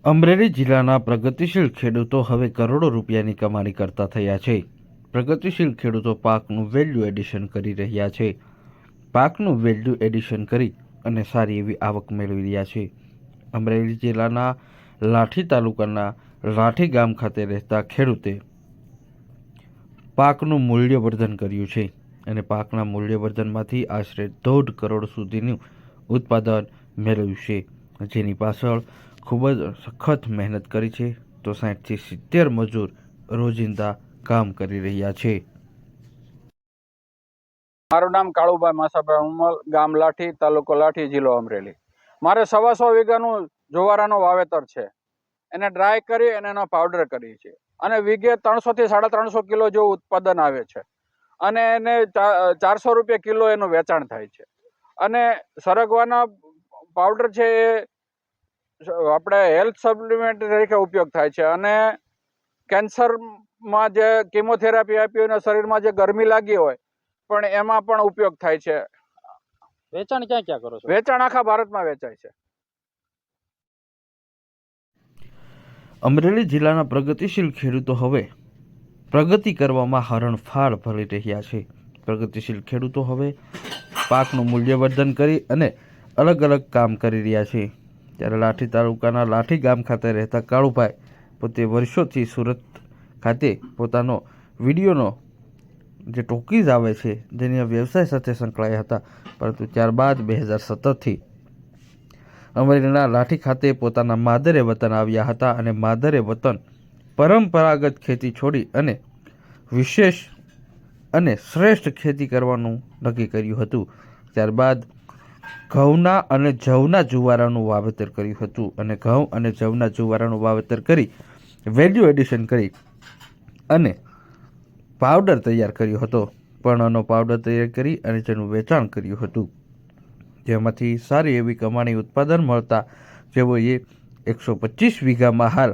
અમરેલી જિલ્લાના પ્રગતિશીલ ખેડૂતો હવે કરોડો રૂપિયાની કમાણી કરતા થયા છે. પ્રગતિશીલ ખેડૂતો પાકનું વેલ્યુ એડિશન કરી રહ્યા છે. પાકનું વેલ્યુ એડિશન કરી અને સારી એવી આવક મેળવી રહ્યા છે. અમરેલી જિલ્લાના લાઠી તાલુકાના લાઠી ગામ ખાતે રહેતા ખેડૂતે પાકનું મૂલ્યવર્ધન કર્યું છે અને પાકના મૂલ્યવર્ધનમાંથી આશરે 1.5 કરોડ સુધીનું ઉત્પાદન મેળવ્યું છે, જેની પાછળ ખૂબ જ સખત મહેનત કરી છે. તો 60 થી 70 મજૂર રોજિંદા કામ કરી રહ્યા છે. મારું નામ કાળુભાઈ માસાભાઈ ઉમલ, ગામ લાઠી, તાલુકો લાઠી, જિલ્લો અમરેલી. મારે 125 વીઘાનું જુવારાનું વાવેતર છે. એને ડ્રાય કરી અને એનો પાવડર કરી છે અને વીઘે 300 થી 350 કિલો જેવું ઉત્પાદન આવે છે અને એને 400 રૂપિયા કિલો એનું વેચાણ થાય છે. અને સરગવાના પાવડર છે એ આપણે હેલ્થ સપ્લિમેન્ટ તરીકે ઉપયોગ થાય છે અને કેન્સરમાં જે કિમોથેરાપી આપી હોય શરીરમાં જે ગરમી લાગી હોય પણ એમાં પણ ઉપયોગ થાય છે. વેચાણ ક્યાં ક્યાં કરો છો? વેચાણ આખા ભારતમાં વેચાય છે. અમરેલી જિલ્લાના પ્રગતિશીલ ખેડૂતો હવે પ્રગતિ કરવામાં હરણફાળ ભરી રહ્યા છે. પ્રગતિશીલ ખેડૂતો હવે પાકનું મૂલ્યવર્ધન કરી અને અલગ અલગ કામ કરી રહ્યા છે. ત્યારે લાઠી તાલુકાના લાઠી ગામ ખાતે રહેતા કાળુભાઈ પોતે વર્ષોથી સુરત ખાતે પોતાનો વિડીયોનો જે ટોકીઝ આવે છે જેની વ્યવસાય સાથે સંકળાયા હતા, પરંતુ ત્યારબાદ 2017થી અમરેલીના લાઠી ખાતે પોતાના માદરે વતન આવ્યા હતા અને માદરે વતન પરંપરાગત ખેતી છોડી અને વિશેષ અને શ્રેષ્ઠ ખેતી કરવાનું નક્કી કર્યું હતું. ત્યારબાદ ઘઉંના અને જવના જુવારાનું વાવેતર કર્યું હતું અને ઘઉં અને જવના જુવારાનું વાવેતર કરી વેલ્યુ એડિશન કરી અને પાવડર તૈયાર કર્યો હતો. પર્ણનો પાવડર તૈયાર કરી અને જેનું વેચાણ કર્યું હતું, જેમાંથી સારી એવી કમાણી ઉત્પાદન મળતા જેઓએ 125 વીઘામાં હાલ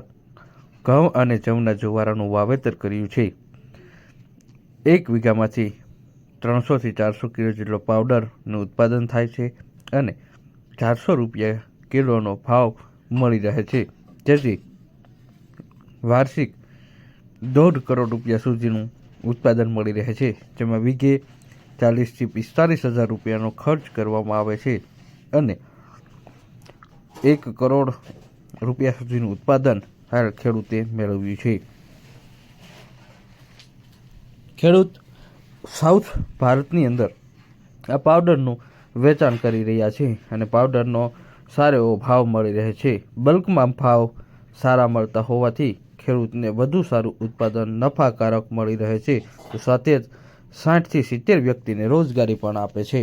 ઘઉં અને જવના જુવારાનું વાવેતર કર્યું છે. 1 વીઘામાંથી 300 થી 400 કિલો જેટલો પાવડરનું ઉત્પાદન થાય છે અને 400 રૂપિયા કિલોનો ભાવ મળી રહે છે, જેથી વાર્ષિક 1.5 કરોડ રૂપિયા સુધીનું ઉત્પાદન મળી રહે છે, જેમાં વીઘે 40 થી 45 હજાર રૂપિયાનો ખર્ચ કરવામાં આવે છે અને 1 કરોડ રૂપિયા સુધીનું ઉત્પાદન હાલ ખેડૂતે મેળવ્યું છે. ખેડૂત સાઉથ ભારતની અંદર આ પાવડરનું વેચાણ કરી રહ્યા છે અને પાવડરનો સારો એવો ભાવ મળી રહે છે. બલ્કમાં ભાવ સારા મળતા હોવાથી ખેડૂતને વધુ સારું ઉત્પાદન નફાકારક મળી રહે છે. તો સાથે જ 60 થી 70 વ્યક્તિને રોજગારી પણ આપે છે.